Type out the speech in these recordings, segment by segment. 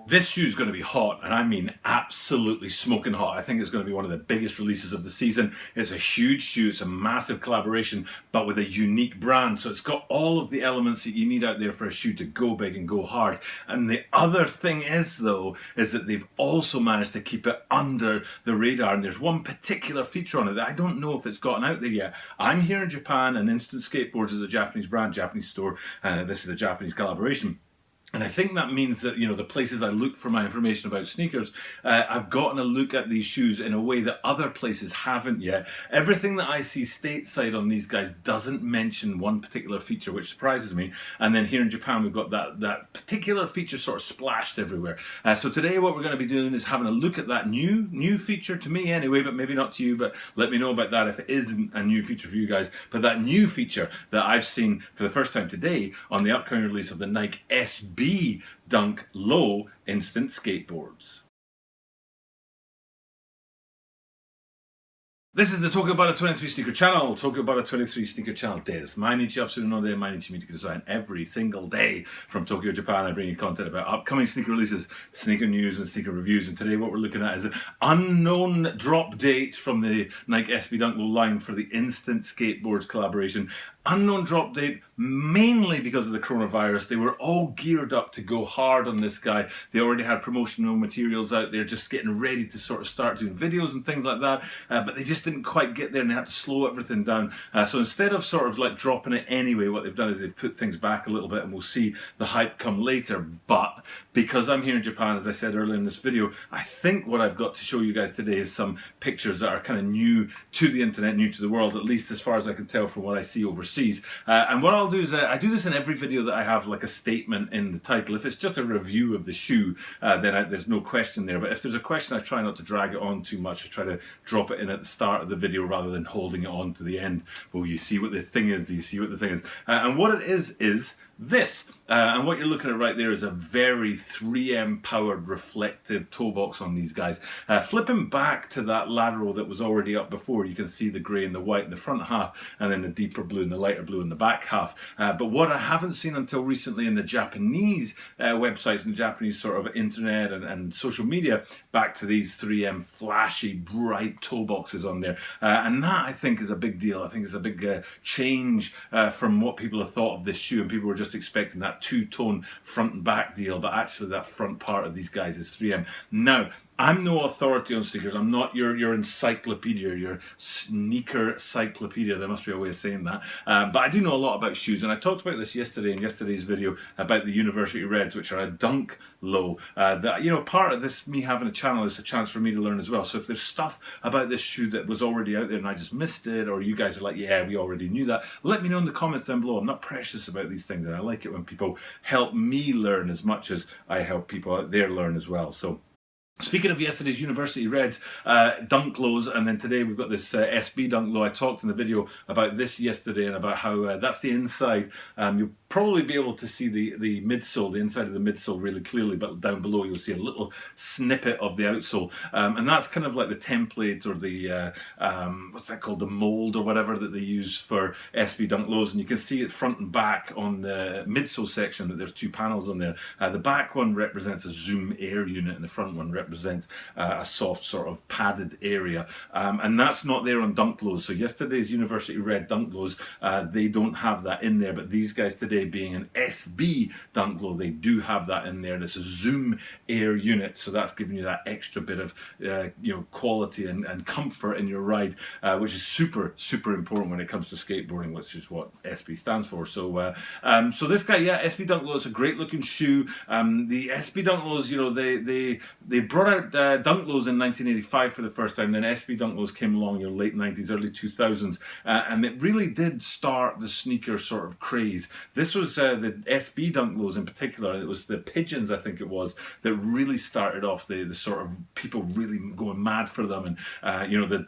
This shoe is going to be hot, and I mean absolutely smoking hot. I think it's going to be one of the biggest releases of the season. It's a huge shoe, it's a massive collaboration, but with a unique brand. So it's got all of the elements that you need out there for a shoe to go big and go hard. And the other thing is, though, is that they've also managed to keep it under the radar. And there's one particular feature on it that I don't know if it's gotten out there yet. I'm here in Japan, and Instant Skateboards is a Japanese brand, Japanese store. This is a Japanese collaboration. And I think that means that, the places I look for my information about sneakers, I've gotten a look at these shoes in a way that other places haven't yet. Everything that I see stateside on these guys doesn't mention one particular feature, which surprises me. And then here in Japan, we've got that particular feature sort of splashed everywhere. So today what we're going to be doing is having a look at that new feature, to me anyway, but maybe not to you, but let me know about that if it isn't a new feature for you guys. But that new feature that I've seen for the first time today on the upcoming release of the Nike SB Dunk Low Instant Skateboards. this is the Tokyo Bara 23 Sneaker Channel, Tokyo Bara 23 Sneaker Channel です。毎日アップするので毎日見てください。Every single day from Tokyo, Japan, I bring you content about upcoming sneaker releases, sneaker news and sneaker reviews. And today what we're looking at is an unknown drop date from the Nike SB Dunk Low line for the Instant Skateboards collaboration. Unknown drop date, mainly because of the coronavirus. They were all geared up to go hard on this guy. They already had promotional materials out there, just getting ready to sort of start doing videos and things like that. But they just didn't quite get there, and they had to slow everything down. So instead of sort of like dropping it anyway, what they've done is they've put things back a little bit, and we'll see the hype come later. But because I'm here in Japan, as I said earlier in this video, I think what I've got to show you guys today is some pictures that are kind of new to the internet, new to the world, at least as far as I can tell from what I see overseas. And what I'll do is I do this in every video that I have like a statement in the title. If it's just a review of the shoe, then there's no question there. But if there's a question, I try not to drag it on too much. I try to drop it in at the start of the video rather than holding it on to the end. Well, you see what the thing is. Do you see what the thing is? And what it is this. And what you're looking at right there is a very 3M powered reflective toe box on these guys. Flipping back to that lateral that was already up before, you can see the grey and the white in the front half, and then the deeper blue and the lighter blue in the back half. But what I haven't seen until recently in the Japanese websites and Japanese sort of internet and social media, back to these 3M flashy, bright toe boxes on there. And that, I think, is a big deal. I think it's a big change from what people have thought of this shoe, and people were just expecting that two-tone front and back deal, but actually that front part of these guys is 3M. Now, I'm no authority on sneakers. I'm not your encyclopedia, your sneaker cyclopedia. There must be a way of saying that. But I do know a lot about shoes, and I talked about this yesterday in yesterday's video about the University Reds, which are a dunk low. That, part of this, me having a channel, is a chance for me to learn as well. So if there's stuff about this shoe that was already out there and I just missed it, or you guys are like, yeah, we already knew that, let me know in the comments down below. I'm not precious about these things, and I like it when people help me learn as much as I help people out there learn as well. So, speaking of yesterday's University Reds dunk lows, and then today we've got this SB dunk low. I talked in the video about this yesterday and about how that's the inside. You'll probably be able to see the midsole, the inside of the midsole really clearly, but down below you'll see a little snippet of the outsole. And that's kind of like the template, or the, what's that called, the mold or whatever that they use for SB dunk lows. And you can see it front and back on the midsole section that there's two panels on there. The back one represents a Zoom Air unit, and the front one represents a soft sort of padded area, and that's not there on dunk lows. So yesterday's University Red dunk lows, they don't have that in there, but these guys today, being an SB dunk low, they do have that in there, and it's a Zoom Air unit, so that's giving you that extra bit of quality and comfort in your ride, which is super important when it comes to skateboarding, which is what SB stands for. So so this guy, yeah, SB dunk low is a great looking shoe. The SB dunk lows, they brought out dunk lows in 1985 for the first time. Then SB dunk lows came along in the late 90s, early 2000s, and it really did start the sneaker sort of craze. This was the SB dunk lows in particular. It was the pigeons, I think it was, that really started off the sort of people really going mad for them, and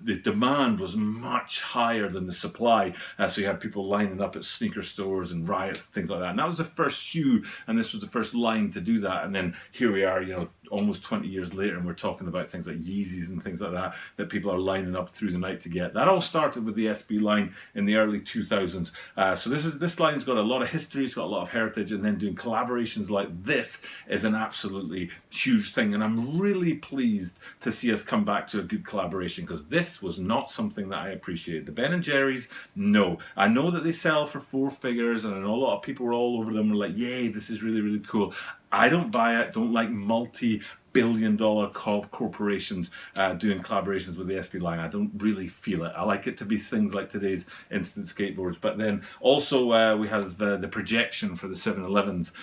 the demand was much higher than the supply. So you had people lining up at sneaker stores and riots, things like that. And that was the first shoe, and this was the first line to do that. And then here we are, almost 20 years later, and we're talking about things like Yeezys and things like that people are lining up through the night to get. That all started with the SB line in the early 2000s. So this line's got a lot of history history, it's got a lot of heritage, and then doing collaborations like this is an absolutely huge thing. And I'm really pleased to see us come back to a good collaboration, because this was not something that I appreciated. The Ben & Jerry's, no. I know that they sell for 4 figures, and I know a lot of people were all over them, were like, yay, this is really, really cool. I don't buy it, don't like multi-billion-dollar corporations doing collaborations with the SB line. I don't really feel it. I like it to be things like today's Instant Skateboards. But then also we have the projection for the 7-Elevens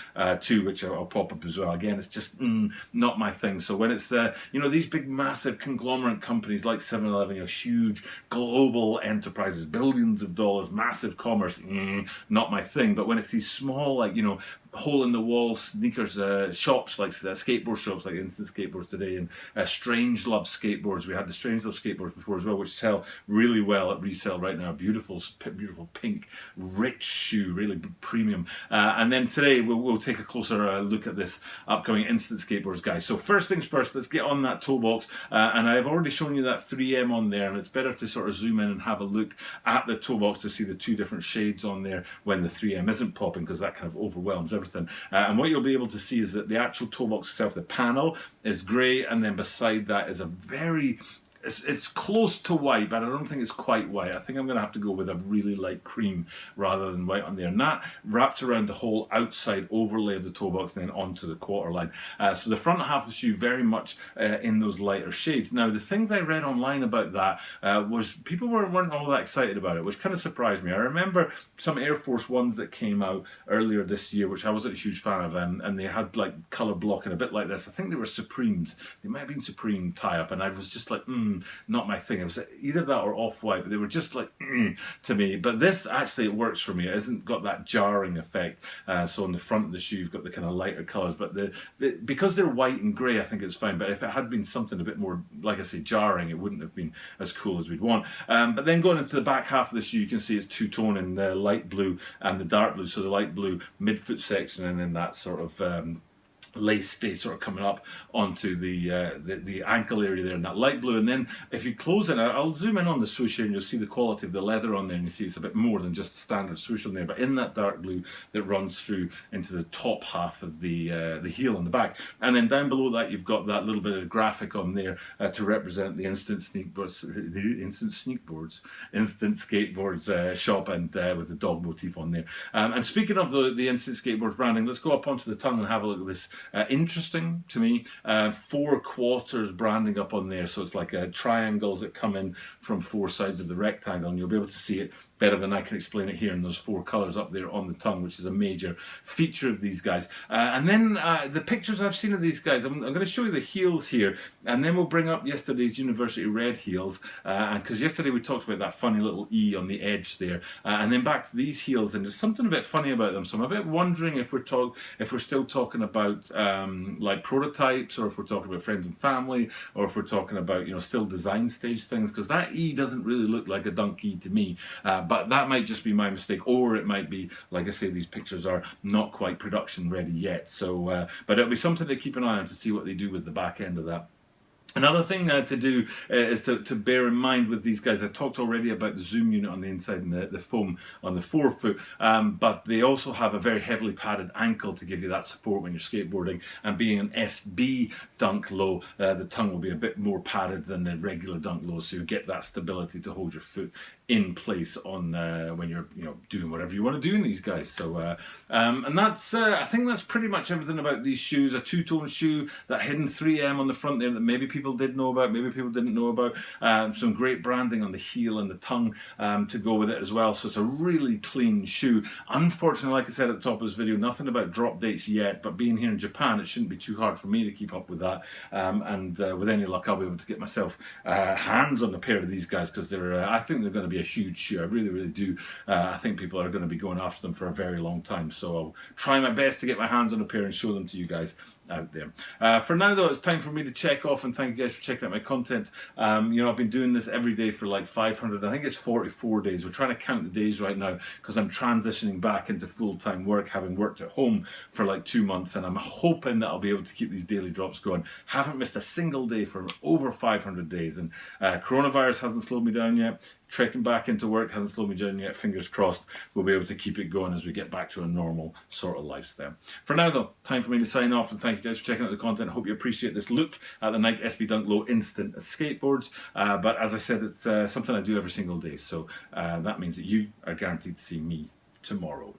too, which I'll pop up as well. Again, it's just not my thing. So when it's these big, massive conglomerate companies like 7-Eleven, huge global enterprises, billions of dollars, massive commerce, not my thing. But when it's these small, hole-in-the-wall sneakers shops, like skateboard shops like Instant Skateboards today, and Strange Love Skateboards. We had the Strange Love Skateboards before as well, which sell really well at resale right now. Beautiful pink, rich shoe, really premium. And then today we'll take a closer look at this upcoming Instant Skateboards, guys. So first things first, let's get on that toe box. And I've already shown you that 3M on there, and it's better to sort of zoom in and have a look at the toe box to see the 2 different shades on there when the 3M isn't popping, because that kind of overwhelms everything. And what you'll be able to see is that the actual toe box itself, the panel, is grey, and then beside that is a very... It's close to white, but I don't think it's quite white. I think I'm going to have to go with a really light cream rather than white on there. And that wrapped around the whole outside overlay of the toe box and then onto the quarter line. So the front half of the shoe very much in those lighter shades. Now, the things I read online about that was people weren't all that excited about it, which kind of surprised me. I remember some Air Force Ones that came out earlier this year, which I wasn't a huge fan of, and they had color blocking a bit like this. I think they were Supremes. They might have been Supreme tie-up, and I was just like, not my thing. It was either that or off-white, but they were just like to me. But this actually, it works for me. It hasn't got that jarring effect. So on the front of the shoe, you've got the kind of lighter colours, but because they're white and grey, I think it's fine. But if it had been something a bit more, like I say, jarring, it wouldn't have been as cool as we'd want. But then going into the back half of the shoe, you can see it's two-tone in the light blue and the dark blue. So the light blue midfoot section, and then that sort of lace stay sort of coming up onto the ankle area there in that light blue. And then if you close it, I'll zoom in on the swoosh here and you'll see the quality of the leather on there, and you see it's a bit more than just a standard swoosh on there, but in that dark blue that runs through into the top half of the heel on the back. And then down below that you've got that little bit of graphic on there to represent the Instant Skateboards shop, and with the dog motif on there. And speaking of the Instant Skateboards branding, let's go up onto the tongue and have a look at this. Interesting to me, 4 quarters branding up on there, so it's like triangles that come in from 4 sides of the rectangle, and you'll be able to see it better than I can explain it here in those 4 colours up there on the tongue, which is a major feature of these guys. And then the pictures I've seen of these guys, I'm going to show you the heels here, and then we'll bring up yesterday's University Red heels, because yesterday we talked about that funny little E on the edge there, and then back to these heels, and there's something a bit funny about them, so I'm a bit wondering if we're still talking about like prototypes, or if we're talking about friends and family, or if we're talking about still design stage things, because that E doesn't really look like a dunk E to me. But that might just be my mistake, or it might be, like I say, these pictures are not quite production ready yet. So, but it'll be something to keep an eye on to see what they do with the back end of that. Another thing to do is to bear in mind with these guys. I talked already about the zoom unit on the inside and the foam on the forefoot, but they also have a very heavily padded ankle to give you that support when you're skateboarding. And being an SB dunk low, the tongue will be a bit more padded than the regular dunk low, so you get that stability to hold your foot in place on when you're doing whatever you want to do in these guys. So and that's I think that's pretty much everything about these shoes. A two-tone shoe, that hidden 3M on the front there that maybe people did know about, maybe people didn't know about. Some great branding on the heel and the tongue to go with it as well. So it's a really clean shoe. Unfortunately, like I said at the top of this video, nothing about drop dates yet, but being here in Japan, it shouldn't be too hard for me to keep up with that. And with any luck, I'll be able to get myself hands on a pair of these guys, because I think they're going to be a huge shoe. I really, really do. I think people are going to be going after them for a very long time. So I'll try my best to get my hands on a pair and show them to you guys out there. For now though, it's time for me to check off, and thank you guys for checking out my content. I've been doing this every day for like 500, I think it's 44 days. We're trying to count the days right now because I'm transitioning back into full-time work, having worked at home for like 2 months, and I'm hoping that I'll be able to keep these daily drops going. Haven't missed a single day for over 500 days, and coronavirus hasn't slowed me down yet. trekking back into work hasn't slowed me down yet. Fingers crossed we'll be able to keep it going as we get back to a normal sort of lifestyle. For now though, time for me to sign off and thank you guys for checking out the content. I hope you appreciate this look at the Nike SB Dunk Low Instant skateboards. But as I said, it's something I do every single day. So that means that you are guaranteed to see me tomorrow.